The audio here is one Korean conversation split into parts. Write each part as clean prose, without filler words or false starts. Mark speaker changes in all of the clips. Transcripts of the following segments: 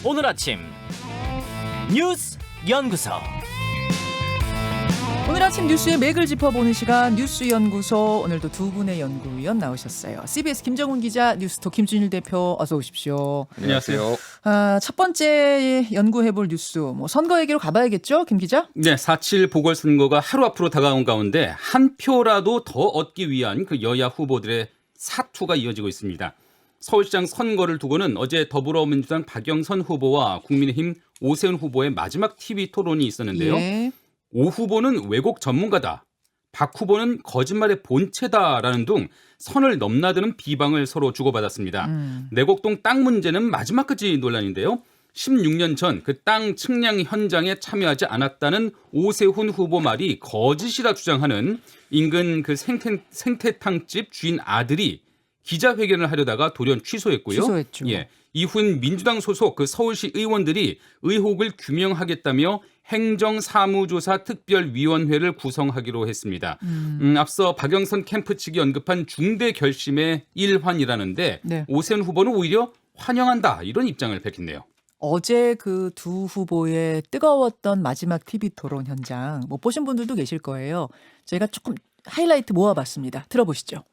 Speaker 1: 오늘 아침 뉴스 연구소.
Speaker 2: 오늘 아침 뉴스의 맥을 짚어보는 시간 뉴스 연구소. 오늘도 두 분의 연구위원 나오셨어요. CBS 김정훈 기자, 뉴스톱 김준일 대표, 어서 오십시오.
Speaker 3: 안녕하세요.
Speaker 2: 첫 번째 연구해볼 뉴스, 선거 얘기로 가봐야겠죠, 김 기자?
Speaker 3: 네, 4.7 보궐선거가 하루 앞으로 다가온 가운데 한 표라도 더 얻기 위한 그 여야 후보들의 사투가 이어지고 있습니다. 서울시장 선거를 두고는 어제 더불어민주당 박영선 후보와 국민의힘 오세훈 후보의 마지막 TV 토론이 있었는데요.
Speaker 2: 예.
Speaker 3: 오 후보는 왜곡 전문가다, 박 후보는 거짓말의 본체다라는 등 선을 넘나드는 비방을 서로 주고받았습니다. 내곡동 땅 문제는 마지막까지 논란인데요. 16년 전 그 땅 측량 현장에 참여하지 않았다는 오세훈 후보 말이 거짓이라 주장하는 인근 그 생태탕집 주인 아들이 기자회견을 하려다가 돌연 취소했고요.
Speaker 2: 취소했죠.
Speaker 3: 예, 이후엔 민주당 소속 그 서울시 의원들이 의혹을 규명하겠다며 행정사무조사 특별위원회를 구성하기로 했습니다. 앞서 박영선 캠프 측이 언급한 중대 결심의 일환이라는데
Speaker 2: 네.
Speaker 3: 오세훈 후보는 오히려 환영한다, 이런 입장을 밝혔네요.
Speaker 2: 어제 그 두 후보의 뜨거웠던 마지막 TV 토론 현장 못 보신 분들도 계실 거예요. 저희가 조금 하이라이트 모아봤습니다. 들어보시죠.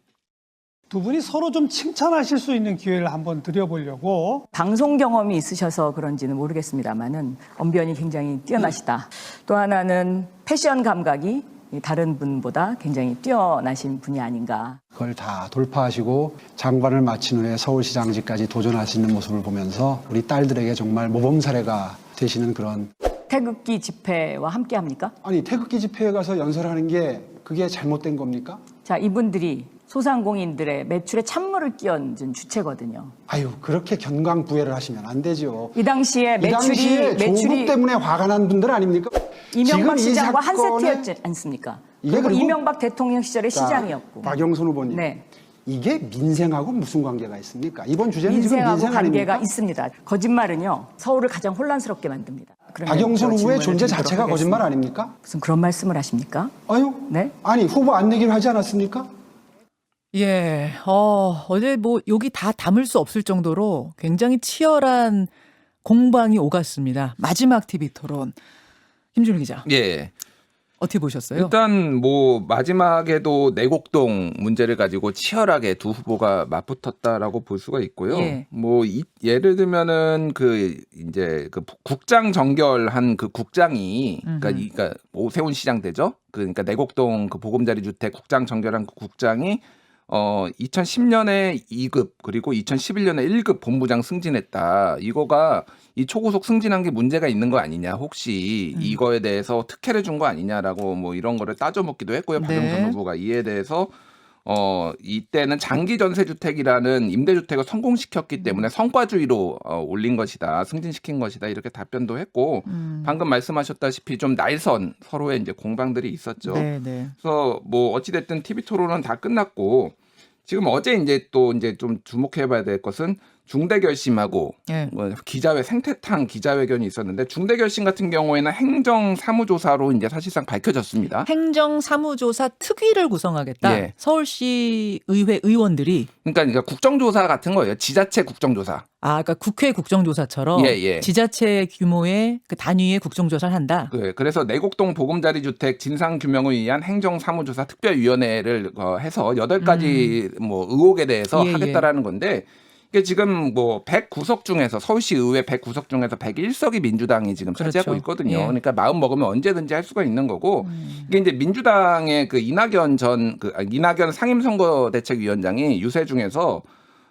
Speaker 4: 두 분이 서로 좀 칭찬하실 수 있는 기회를 한번 드려보려고.
Speaker 5: 방송 경험이 있으셔서 그런지는 모르겠습니다만은 언변이 굉장히 뛰어나시다. 또 하나는 패션 감각이 다른 분보다 굉장히 뛰어나신 분이 아닌가.
Speaker 6: 그걸 다 돌파하시고 장관을 마친 후에 서울시장직까지 도전하시는 모습을 보면서 우리 딸들에게 정말 모범 사례가 되시는 그런.
Speaker 5: 태극기 집회와 함께 합니까?
Speaker 6: 아니, 태극기 집회에 가서 연설하는 게 그게 잘못된 겁니까?
Speaker 5: 자, 이분들이 소상공인들의 매출에 찬물을 끼얹은 주체거든요.
Speaker 6: 아유, 그렇게 견강부회를 하시면 안 되죠.
Speaker 5: 이 당시에
Speaker 6: 이 당시에 조국 때문에 화가 난 분들 아닙니까?
Speaker 5: 이명박
Speaker 6: 지금 이
Speaker 5: 시장과 한
Speaker 6: 사건에
Speaker 5: 세트였지 않습니까?
Speaker 6: 이게
Speaker 5: 그리고
Speaker 6: 그리고
Speaker 5: 이명박 대통령 시절에
Speaker 6: 자,
Speaker 5: 시장이었고.
Speaker 6: 박영선 후보님.
Speaker 5: 네.
Speaker 6: 이게 민생하고 무슨 관계가 있습니까? 이번 주제는 지금
Speaker 5: 민생하고
Speaker 6: 민생
Speaker 5: 관계가
Speaker 6: 아닙니까?
Speaker 5: 있습니다. 거짓말은요, 서울을 가장 혼란스럽게 만듭니다. 그러면
Speaker 6: 박영선
Speaker 5: 저
Speaker 6: 후보의
Speaker 5: 질문을
Speaker 6: 존재
Speaker 5: 드리도록
Speaker 6: 자체가
Speaker 5: 하겠습니다.
Speaker 6: 거짓말 아닙니까?
Speaker 5: 무슨 그런 말씀을 하십니까?
Speaker 6: 아유,
Speaker 5: 네?
Speaker 6: 아니 후보 안 내기로 하지 않았습니까?
Speaker 2: 예, 어제 여기 다 담을 수 없을 정도로 굉장히 치열한 공방이 오갔습니다. 마지막 TV 토론. 김준일 기자,
Speaker 7: 예.
Speaker 2: 어떻게 보셨어요?
Speaker 7: 일단 마지막에도 내곡동 문제를 가지고 치열하게 두 후보가 맞붙었다라고 볼 수가 있고요.
Speaker 2: 예.
Speaker 7: 예를 들면은 이제 국장 정결한 그 국장이 그러니까 오세훈 시장 되죠. 그러니까 내곡동 그 보금자리 주택 국장 정결한 그 국장이 2010년에 2급 그리고 2011년에 1급 본부장 승진했다. 이거가 이 초고속 승진한 게 문제가 있는 거 아니냐. 혹시 이거에 대해서 특혜를 준 거 아니냐라고 이런 거를 따져먹기도 했고요. 박영선 후보가 이에 대해서 이때는 장기 전세 주택이라는 임대주택을 성공시켰기 때문에 성과주의로 올린 것이다. 승진시킨 것이다. 이렇게 답변도 했고 방금 말씀하셨다시피 좀 날선 서로의 이제 공방들이 있었죠.
Speaker 2: 네.
Speaker 7: 그래서 어찌 됐든 TV 토론은 다 끝났고 지금 어제 이제 좀 주목해봐야 될 것은 중대 결심하고
Speaker 2: 예.
Speaker 7: 생태탕 기자회견이 있었는데 중대 결심 같은 경우에는 행정사무조사로 이제 사실상 밝혀졌습니다.
Speaker 2: 행정사무조사 특위를 구성하겠다.
Speaker 7: 예.
Speaker 2: 서울시 의회 의원들이.
Speaker 7: 그러니까 국정조사 같은 거예요. 지자체 국정조사.
Speaker 2: 그러니까 국회 국정조사처럼
Speaker 7: 예.
Speaker 2: 지자체 규모의 그 단위의 국정조사를 한다.
Speaker 7: 그래서 내곡동 보금자리 주택 진상 규명을 위한 행정사무조사 특별위원회를 해서 8가지 의혹에 대해서
Speaker 2: 예.
Speaker 7: 하겠다라는 건데 이게 지금 100구석 중에서 서울시 의회 100구석 중에서 101석이 민주당이 지금 차지하고
Speaker 2: 그렇죠.
Speaker 7: 있거든요.
Speaker 2: 예.
Speaker 7: 그러니까 마음 먹으면 언제든지 할 수가 있는 거고 이게 이제 민주당의 그 이낙연 상임선거대책위원장이 유세 중에서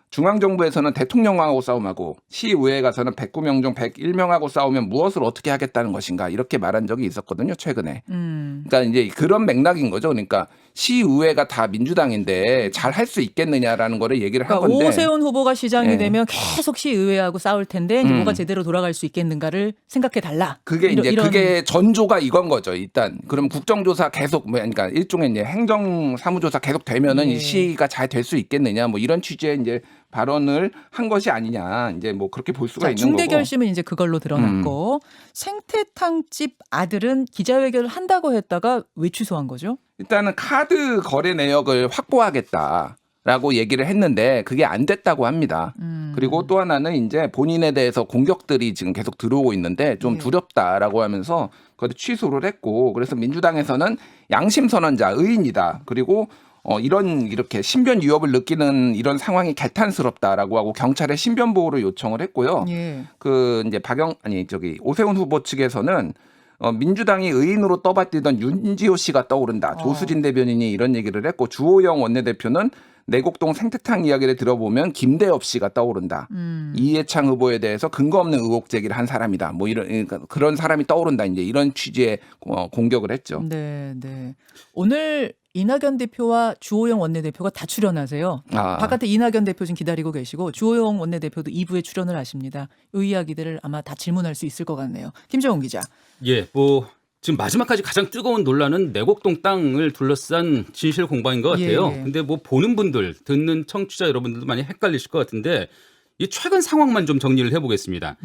Speaker 7: 중앙정부에서는 대통령하고 싸움하고 시의회에 가서는 109명 중 101명하고 싸우면 무엇을 어떻게 하겠다는 것인가 이렇게 말한 적이 있었거든요. 최근에. 그러니까 이제 그런 맥락인 거죠. 그러니까 시의회가 다 민주당인데 잘 할 수 있겠느냐라는 거를 얘기를 한 건데.
Speaker 2: 오세훈 후보가 시장이
Speaker 7: 예.
Speaker 2: 되면 계속 시의회하고 싸울 텐데 이제 뭐가 제대로 돌아갈 수 있겠는가를 생각해 달라.
Speaker 7: 그게 전조가 이건 거죠. 일단 그럼 국정조사 계속 그러니까 일종의 이제 행정사무조사 계속 되면은 이 시가 잘 될 수 있겠느냐 이런 취지의 이제 발언을 한 것이 아니냐 이제 그렇게 볼 수가 있는
Speaker 2: 중대
Speaker 7: 거고.
Speaker 2: 결심은 이제 그걸로 드러났고 생태탕집 아들은 기자회견을 한다고 했다가 왜 취소한 거죠?
Speaker 7: 일단은 카드 거래 내역을 확보하겠다. 라고 얘기를 했는데 그게 안 됐다고 합니다. 그리고 또 하나는 이제 본인에 대해서 공격들이 지금 계속 들어오고 있는데 좀 두렵다라고 하면서 그것도 취소를 했고 그래서 민주당에서는 양심선언자 의인이다. 그리고 이렇게 신변 위협을 느끼는 이런 상황이 개탄스럽다라고 하고 경찰에 신변 보호를 요청을 했고요.
Speaker 2: 예.
Speaker 7: 그 이제 오세훈 후보 측에서는 민주당이 의인으로 떠받들던 윤지호 씨가 떠오른다. 조수진 대변인이 이런 얘기를 했고 주호영 원내대표는 내곡동 생태탕 이야기를 들어보면 김대엽 씨가 떠오른다. 이해창 후보에 대해서 근거 없는 의혹 제기를 한 사람이다. 뭐 그러니까 그런 사람이 떠오른다. 이제 이런 취지의 공격을 했죠.
Speaker 2: 네, 네. 오늘 이낙연 대표와 주호영 원내대표가 다 출연하세요. 바깥에 이낙연 대표 지금 기다리고 계시고 주호영 원내대표도 2부에 출연을 하십니다. 이 이야기들을 아마 다 질문할 수 있을 것 같네요. 김정은 기자.
Speaker 3: 예, 지금 마지막까지 가장 뜨거운 논란은 내곡동 땅을 둘러싼 진실 공방인 것 같아요.
Speaker 2: 예.
Speaker 3: 근데 보는 분들, 듣는 청취자 여러분들도 많이 헷갈리실 것 같은데 이 최근 상황만 좀 정리를 해보겠습니다.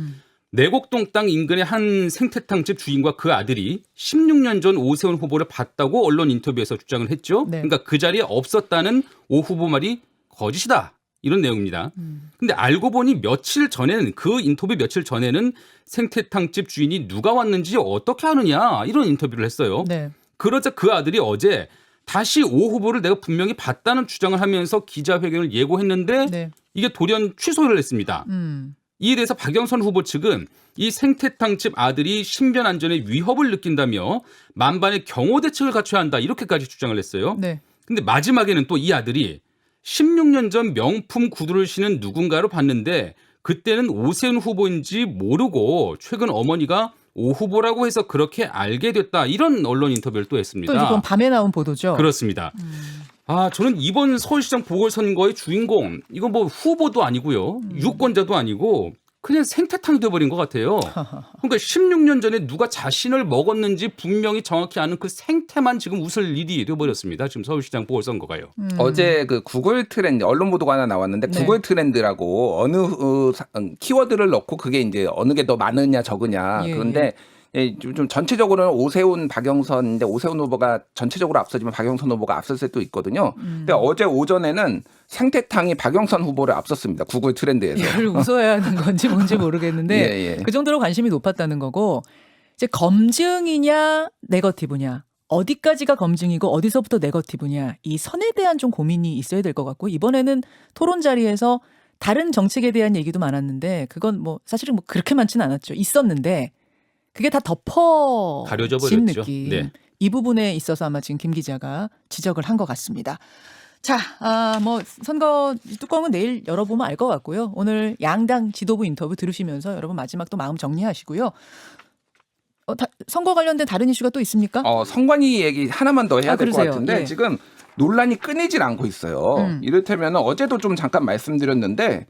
Speaker 3: 내곡동 땅 인근의 한 생태탕집 주인과 그 아들이 16년 전 오세훈 후보를 봤다고 언론 인터뷰에서 주장을 했죠.
Speaker 2: 네.
Speaker 3: 그러니까 그 자리에 없었다는 오 후보 말이 거짓이다. 이런 내용입니다. 근데 알고 보니 그 인터뷰 며칠 전에는 생태탕집 주인이 누가 왔는지 어떻게 아느냐 이런 인터뷰를 했어요.
Speaker 2: 네.
Speaker 3: 그러자 그 아들이 어제 다시 오 후보를 내가 분명히 봤다는 주장을 하면서 기자회견을 예고했는데
Speaker 2: 네.
Speaker 3: 이게 돌연 취소를 했습니다. 이에 대해서 박영선 후보 측은 이 생태탕집 아들이 신변 안전에 위협을 느낀다며 만반의 경호 대책을 갖춰야 한다 이렇게까지 주장을 했어요.
Speaker 2: 네.
Speaker 3: 근데 마지막에는 또 이 아들이 16년 전 명품 구두를 신은 누군가로 봤는데 그때는 오세훈 후보인지 모르고 최근 어머니가 오 후보라고 해서 그렇게 알게 됐다. 이런 언론 인터뷰를 또 했습니다.
Speaker 2: 또 이건 밤에 나온 보도죠.
Speaker 3: 그렇습니다. 저는 이번 서울시장 보궐선거의 주인공 이건 후보도 아니고요. 유권자도 아니고 그냥 생태탕이 돼버린 것 같아요. 그러니까 16년 전에 누가 자신을 먹었는지 분명히 정확히 아는 그 생태만 지금 웃을 일이 돼버렸습니다. 지금 서울시장 보궐선거가요.
Speaker 7: 어제 그 구글 트렌드 언론 보도가 하나 나왔는데
Speaker 2: 네.
Speaker 7: 구글 트렌드라고 어느 키워드를 넣고 그게 이제 어느 게 더 많으냐 적으냐. 그런데 좀 전체적으로는 오세훈, 박영선인데 오세훈 후보가 전체적으로 앞서지만 박영선 후보가 앞섰을 때도 있거든요. 근데 어제 오전에는 생태탕이 박영선 후보를 앞섰습니다. 구글 트렌드에서.
Speaker 2: 이걸 웃어야 하는 건지 뭔지 모르겠는데 그 정도로 관심이 높았다는 거고 이제 검증이냐 네거티브냐 어디까지가 검증이고 어디서부터 네거티브냐 이 선에 대한 좀 고민이 있어야 될 것 같고 이번에는 토론 자리에서 다른 정책에 대한 얘기도 많았는데 그건 사실은 그렇게 많지는 않았죠. 있었는데 그게 다
Speaker 3: 가려져
Speaker 2: 덮어진
Speaker 3: 버렸죠.
Speaker 2: 느낌.
Speaker 3: 네.
Speaker 2: 이 부분에 있어서 아마 지금 김 기자가 지적을 한 것 같습니다. 자, 선거 뚜껑은 내일 열어보면 알 것 같고요. 오늘 양당 지도부 인터뷰 들으시면서 여러분 마지막 또 마음 정리하시고요. 선거 관련된 다른 이슈가 또 있습니까?
Speaker 7: 선관위 얘기 하나만 더 해야 될 것
Speaker 2: 그러세요.
Speaker 7: 같은데
Speaker 2: 예.
Speaker 7: 지금 논란이 끊이질 않고 있어요. 이를테면 어제도 좀 잠깐 말씀드렸는데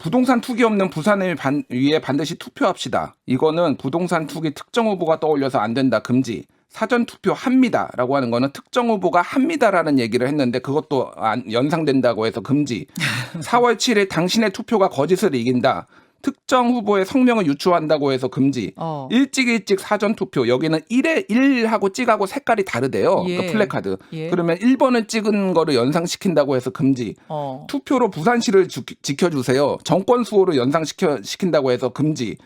Speaker 7: 부동산 투기 없는 부산을 위해 반드시 투표합시다. 이거는 부동산 투기 특정 후보가 떠올려서 안 된다. 금지. 사전 투표 합니다라고 하는 거는 특정 후보가 합니다라는 얘기를 했는데 그것도 연상된다고 해서 금지. 4월 7일 당신의 투표가 거짓을 이긴다. 특정 후보의 성명을 유추한다고 해서 금지. 일찍 사전 투표. 여기는 1하고 찍하고 색깔이 다르대요.
Speaker 2: 예.
Speaker 7: 그 플래카드.
Speaker 2: 예.
Speaker 7: 그러면 1번을 찍은 거를 연상시킨다고 해서 금지. 투표로 부산시를 지켜주세요. 정권 수호를 연상시킨다고 해서 금지.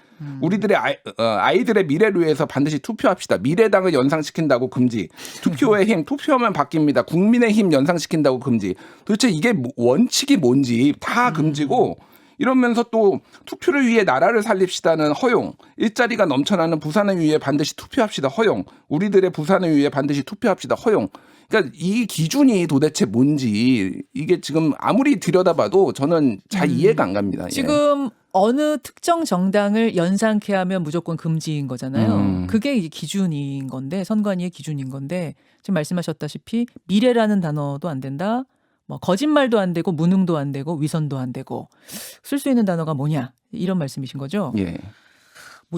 Speaker 7: 우리들의 아이들의 미래를 위해서 반드시 투표합시다. 미래당을 연상시킨다고 금지. 투표의 힘, 투표하면 바뀝니다. 국민의 힘 연상시킨다고 금지. 도대체 이게 원칙이 뭔지 다 금지고 이러면서 또 투표를 위해 나라를 살립시다는 허용. 일자리가 넘쳐나는 부산을 위해 반드시 투표합시다. 허용. 우리들의 부산을 위해 반드시 투표합시다. 허용. 그러니까 이 기준이 도대체 뭔지 이게 지금 아무리 들여다봐도 저는 잘 이해가 안 갑니다.
Speaker 2: 지금 어느 특정 정당을 연상케 하면 무조건 금지인 거잖아요. 그게 이 기준인 건데 선관위의 기준인 건데 지금 말씀하셨다시피 미래라는 단어도 안 된다. 거짓말도 안 되고 무능도 안 되고 위선도 안 되고 쓸 수 있는 단어가 뭐냐 이런 말씀이신 거죠.
Speaker 7: 예.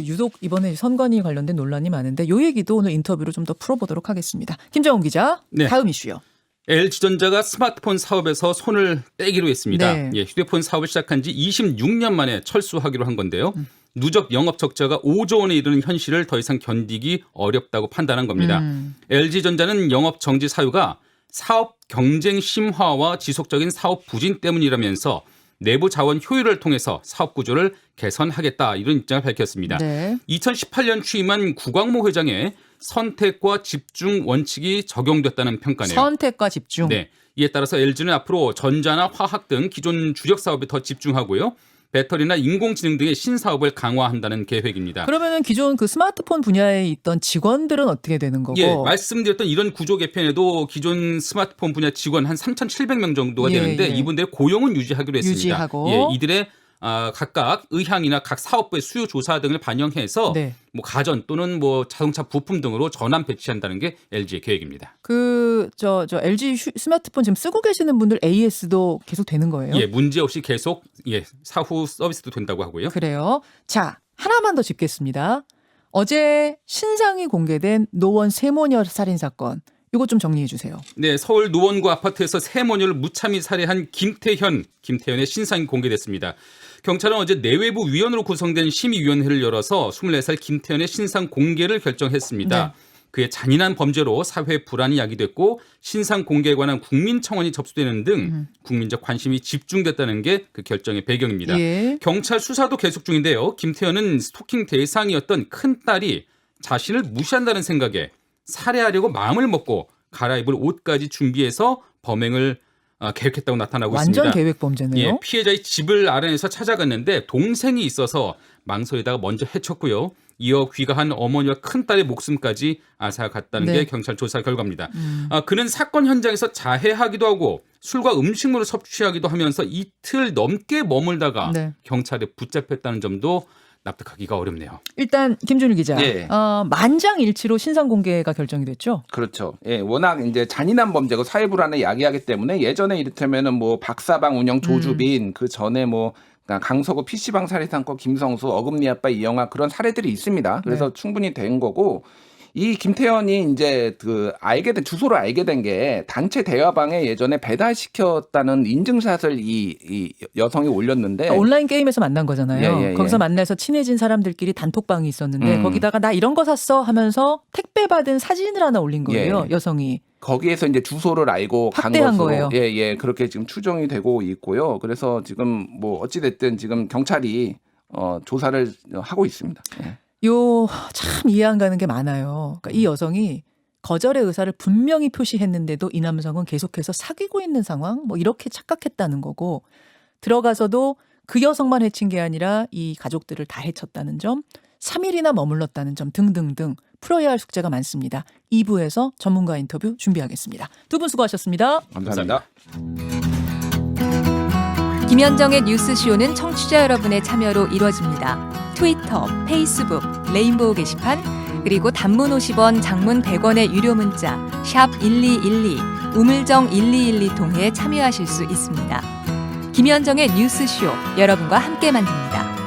Speaker 2: 유독 이번에 선관위 관련된 논란이 많은데 이 얘기도 오늘 인터뷰로 좀 더 풀어보도록 하겠습니다. 김정은 기자,
Speaker 3: 네.
Speaker 2: 다음 이슈요.
Speaker 3: LG전자가 스마트폰 사업에서 손을 떼기로 했습니다.
Speaker 2: 네.
Speaker 3: 휴대폰 사업을 시작한 지 26년 만에 철수하기로 한 건데요. 누적 영업 적자가 5조 원에 이르는 현실을 더 이상 견디기 어렵다고 판단한 겁니다. LG전자는 영업 정지 사유가 사업 경쟁 심화와 지속적인 사업 부진 때문이라면서 내부 자원 효율을 통해서 사업 구조를 개선하겠다 이런 입장을 밝혔습니다.
Speaker 2: 네.
Speaker 3: 2018년 취임한 구광모 회장의 선택과 집중 원칙이 적용됐다는 평가네요.
Speaker 2: 선택과 집중.
Speaker 3: 네. 이에 따라서 LG는 앞으로 전자나 화학 등 기존 주력 사업에 더 집중하고요. 배터리나 인공지능 등의 신사업을 강화한다는 계획입니다.
Speaker 2: 그러면은 기존 그 스마트폰 분야에 있던 직원들은 어떻게 되는 거고?
Speaker 3: 예, 말씀드렸던 이런 구조 개편에도 기존 스마트폰 분야 직원 한 3,700명 정도가 되는데 이분들의 고용은 유지하기로 했습니다.
Speaker 2: 유지하고.
Speaker 3: 예, 이들의 각각 의향이나 각 사업부의 수요 조사 등을 반영해서
Speaker 2: 네.
Speaker 3: 뭐 가전 또는 뭐 자동차 부품 등으로 전환 배치한다는 게 LG의 계획입니다.
Speaker 2: 저 LG 스마트폰 지금 쓰고 계시는 분들 AS도 계속 되는 거예요?
Speaker 3: 예, 문제 없이 계속 사후 서비스도 된다고 하고요.
Speaker 2: 그래요. 자, 하나만 더 짚겠습니다. 어제 신상이 공개된 노원 세모녀 살인 사건. 이거 좀 정리해 주세요.
Speaker 3: 네, 서울 노원구 아파트에서 세 모녀를 무참히 살해한 김태현의 신상이 공개됐습니다. 경찰은 어제 내외부 위원으로 구성된 심의위원회를 열어서 24살 김태현의 신상 공개를 결정했습니다.
Speaker 2: 네.
Speaker 3: 그의 잔인한 범죄로 사회 불안이 야기됐고 신상 공개에 관한 국민청원이 접수되는 등 국민적 관심이 집중됐다는 게 그 결정의 배경입니다.
Speaker 2: 예.
Speaker 3: 경찰 수사도 계속 중인데요. 김태현은 스토킹 대상이었던 큰딸이 자신을 무시한다는 생각에 살해하려고 마음을 먹고 갈아입을 옷까지 준비해서 범행을 계획했다고 나타나고 있습니다.
Speaker 2: 완전 계획 범죄네요.
Speaker 3: 예, 피해자의 집을 알아내서 찾아갔는데 동생이 있어서 망설이다가 먼저 해쳤고요. 이어 귀가한 어머니와 큰딸의 목숨까지 앗아갔다는 게 경찰 조사 결과입니다. 그는 사건 현장에서 자해하기도 하고 술과 음식물을 섭취하기도 하면서 이틀 넘게 머물다가 경찰에 붙잡혔다는 점도 납득하기가 어렵네요.
Speaker 2: 일단 김준일 기자,
Speaker 7: 예.
Speaker 2: 만장일치로 신상 공개가 결정이 됐죠?
Speaker 7: 그렇죠. 예, 워낙 이제 잔인한 범죄고 사회 불안을 야기하기 때문에 예전에 이를테면은 뭐 박사방 운영 조주빈 그 전에 뭐 강서구 PC방 살해 사건 김성수 어금니 아빠 이영하 그런 사례들이 있습니다. 그래서 충분히 된 거고 이 김태현이 이제 주소를 알게 된 게 단체 대화방에 예전에 배달시켰다는 인증샷을 이 여성이 올렸는데
Speaker 2: 온라인 게임에서 만난 거잖아요.
Speaker 7: 예.
Speaker 2: 거기서 만나서 친해진 사람들끼리 단톡방이 있었는데 거기다가 나 이런 거 샀어 하면서 택배 받은 사진을 하나 올린 거예요. 여성이.
Speaker 7: 거기에서 이제 주소를 알고 간
Speaker 2: 확대한
Speaker 7: 것으로
Speaker 2: 거예요.
Speaker 7: 예, 그렇게 지금 추정이 되고 있고요. 그래서 지금 뭐 어찌 됐든 지금 경찰이 조사를 하고 있습니다. 예.
Speaker 2: 참 이해 안 가는 게 많아요. 그러니까 이 여성이 거절의 의사를 분명히 표시했는데도 이 남성은 계속해서 사귀고 있는 상황, 뭐 이렇게 착각했다는 거고 들어가서도 그 여성만 해친 게 아니라 이 가족들을 다 해쳤다는 점, 3일이나 머물렀다는 점 등등등 풀어야 할 숙제가 많습니다. 2부에서 전문가 인터뷰 준비하겠습니다. 두 분 수고하셨습니다.
Speaker 7: 감사합니다.
Speaker 8: 김현정의 뉴스쇼는 청취자 여러분의 참여로 이루어집니다. 트위터, 페이스북, 레인보우 게시판, 그리고 단문 50원, 장문 100원의 유료 문자 샵 1212, 우물정 1212 통해 참여하실 수 있습니다. 김현정의 뉴스쇼, 여러분과 함께 만듭니다.